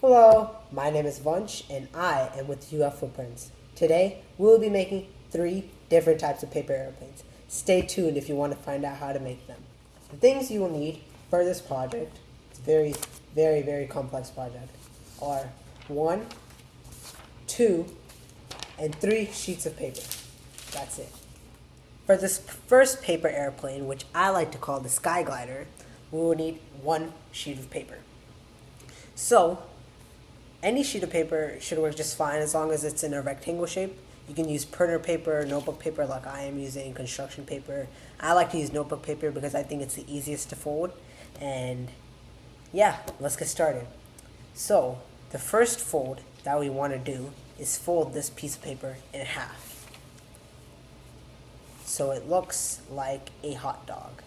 Hello, my name is Vansh and I am with UF Footprints. Today, we will be making 3 different types of paper airplanes. Stay tuned if you want to find out how to make them. The things you will need for this project, it's a very complex project, are 1, 2, and 3 sheets of paper. That's it. For this first paper airplane, which I like to call the Sky Glider, we will need 1 sheet of paper. So, any sheet of paper should work just fine as long as it's in a rectangle shape. You can use printer paper, notebook paper like I am using, construction paper. I like to use notebook paper because I think it's the easiest to fold. And yeah, let's get started. So, the first fold that we want to do is fold this piece of paper in half. So it looks like a hot dog.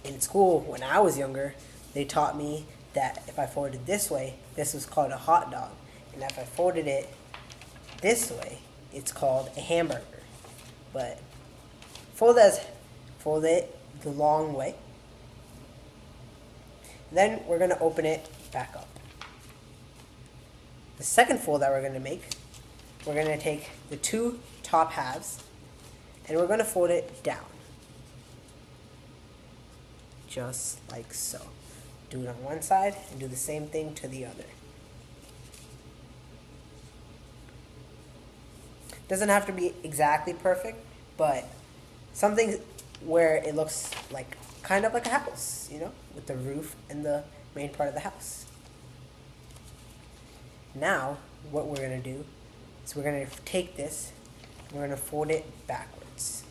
In school, when I was younger, they taught me that if I folded this way, this was called a hot dog. And if I folded it this way, it's called a hamburger. But fold it the long way. Then we're going to open it back up. The second fold that we're going to make, we're going to take the 2 top halves and we're going to fold it down. Just like so. Do it on one side and do the same thing to the other. Doesn't have to be exactly perfect, but something where it looks like kind of like a house, you know, with the roof and the main part of the house. Now, what we're going to do is we're going to take this and we're going to fold it backwards.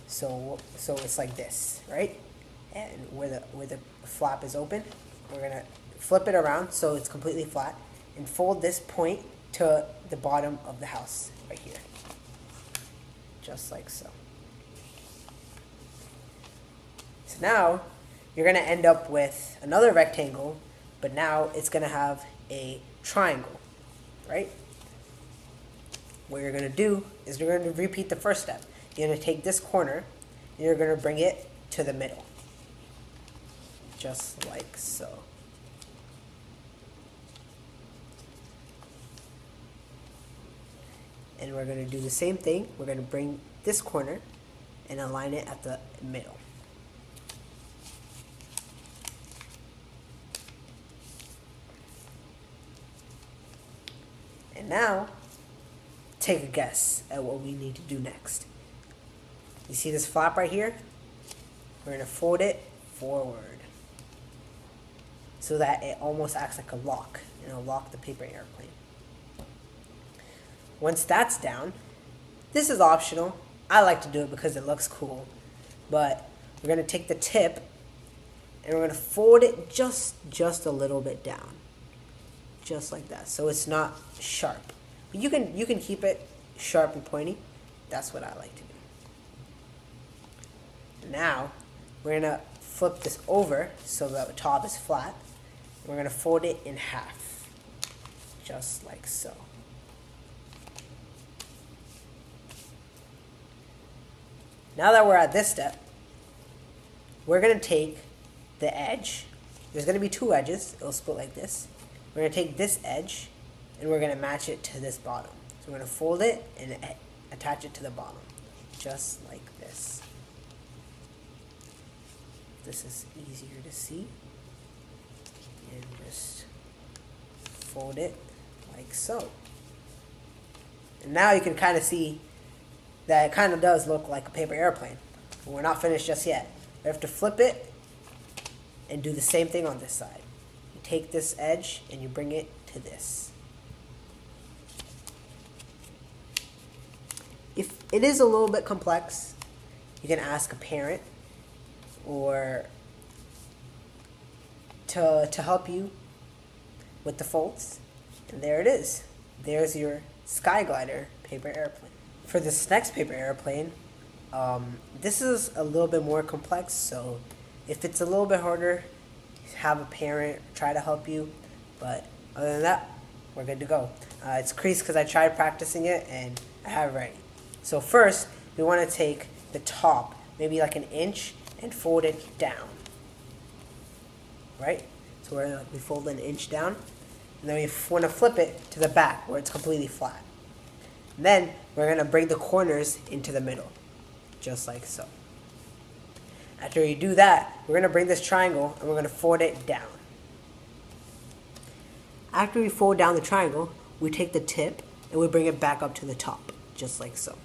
So it's like this, right? And where the flap is open, we're going to flip it around so it's completely flat and fold this point to the bottom of the house right here. Just like so. So now you're going to end up with another rectangle, but now it's going to have a triangle, right? What you're going to do is you're going to repeat the first step. You're going to take this corner and you're going to bring it to the middle. Just like so. And we're going to do the same thing. We're going to bring this corner and align it at the middle. And now, take a guess at what we need to do next. You see this flap right here? We're going to fold it forward so that it almost acts like a lock, and it'll lock the paper airplane. Once that's down, this is optional. I like to do it because it looks cool, but we're going to take the tip and we're going to fold it just a little bit down, just like that, so it's not sharp. But you can keep it sharp and pointy. That's what I like to do. Now we're going to flip this over so that the top is flat. We're going to fold it in half, just like so. Now that we're at this step, we're going to take the edge. There's going to be 2 edges. It'll split like this. We're going to take this edge and we're going to match it to this bottom. So we're going to fold it and attach it to the bottom, just like this. This is easier to see. And just fold it like so. And now you can kind of see that it kind of does look like a paper airplane. But we're not finished just yet. We have to flip it and do the same thing on this side. You take this edge and you bring it to this. If it is a little bit complex, you can ask a parent or to help you with the folds. And there it is. There's your Sky Glider paper airplane. For this next paper airplane, This is a little bit more complex, so if it's a little bit harder, have a parent try to help you. But other than that, we're good to go. It's creased because I tried practicing it and I have it ready. So first, we want to take the top, maybe like an inch, and fold it down. Right? So we fold an inch down, and then we want to flip it to the back where it's completely flat. And then we're going to bring the corners into the middle, just like so. After you do that, we're going to bring this triangle and we're going to fold it down. After we fold down the triangle, we take the tip and we bring it back up to the top, just like so.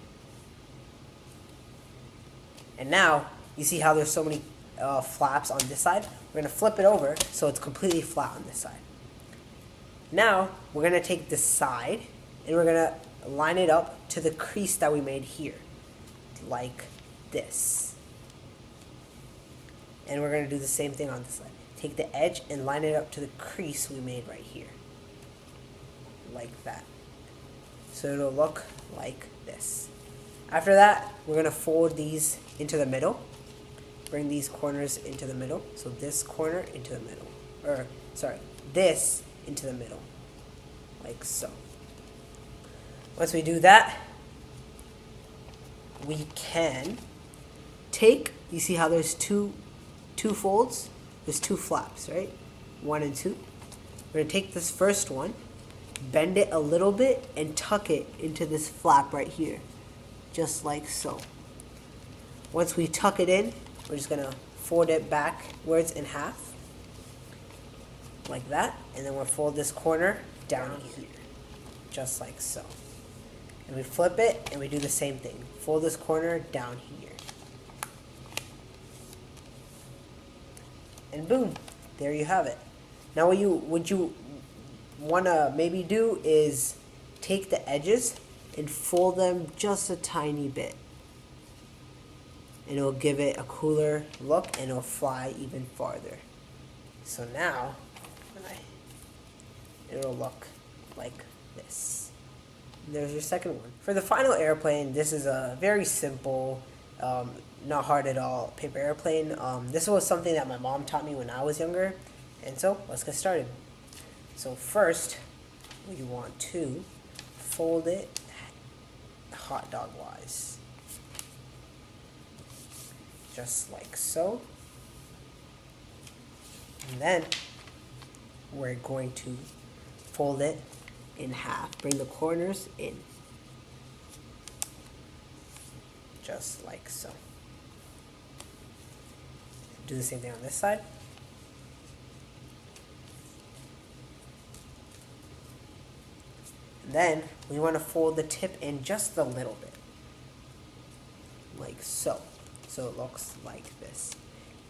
And now, you see how there's so many flaps on this side? We're going to flip it over so it's completely flat on this side. Now, we're going to take this side and we're going to line it up to the crease that we made here, like this. And we're going to do the same thing on this side. Take the edge and line it up to the crease we made right here, like that. So it'll look like this. After that, we're going to fold these into the middle. Bring these corners into the middle. So this corner into the middle. This into the middle, like so. Once we do that, we can take, you see how there's two folds? There's two flaps, right? 1 and 2. We're going to take this first one, bend it a little bit, and tuck it into this flap right here, just like so. Once we tuck it in, we're just going to fold it backwards in half, like that, and then we'll fold this corner down here, just like so. And we flip it, and we do the same thing. Fold this corner down here. And boom, there you have it. Now what you want to maybe do is take the edges and fold them just a tiny bit. And it'll give it a cooler look and it'll fly even farther. So now, it'll look like this. There's your second one. For the final airplane, this is a very simple, not hard at all, paper airplane. This was something that my mom taught me when I was younger. And so, let's get started. So first, we want to fold it hot dog wise. Just like so. And then, we're going to fold it in half. Bring the corners in. Just like so. Do the same thing on this side. And then we want to fold the tip in just a little bit. Like so. So it looks like this.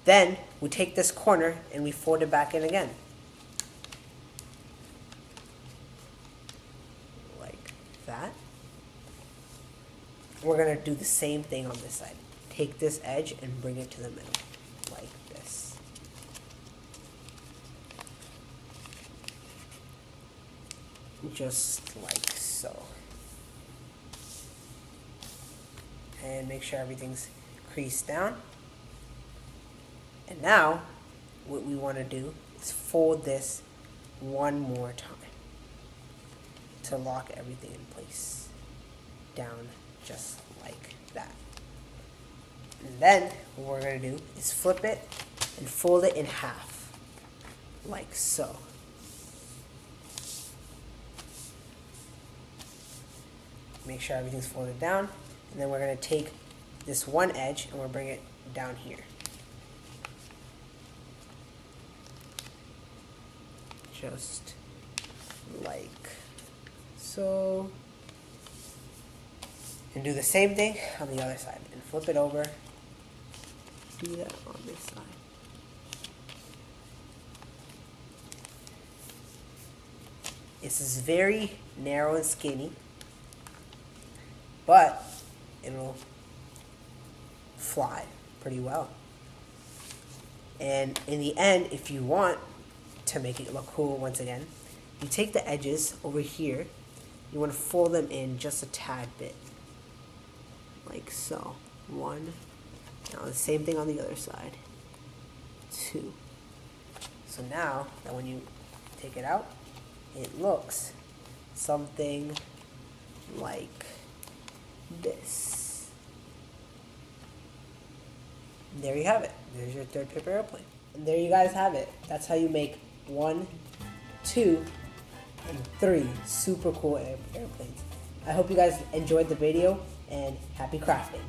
Then we take this corner and we fold it back in again. Like that. We're going to do the same thing on this side. Take this edge and bring it to the middle. Like this. Just like so. And make sure everything's creased down. And now, what we want to do is fold this one more time to lock everything in place. Down just like that. And then, what we're going to do is flip it and fold it in half, like so. Make sure everything's folded down, and then we're going to take this one edge and we'll bring it down here. Just like so. And do the same thing on the other side and flip it over. Do that on this side. This is very narrow and skinny, but it'll fly pretty well. And in the end, if you want to make it look cool once again, you take the edges over here, you want to fold them in just a tad bit, like so. 1. Now the same thing on the other side. 2. So now that when you take it out, it looks something like this. And there you have it. There's your third paper airplane. And there you guys have it. That's how you make 1, 2, and 3 super cool airplanes. I hope you guys enjoyed the video, and happy crafting.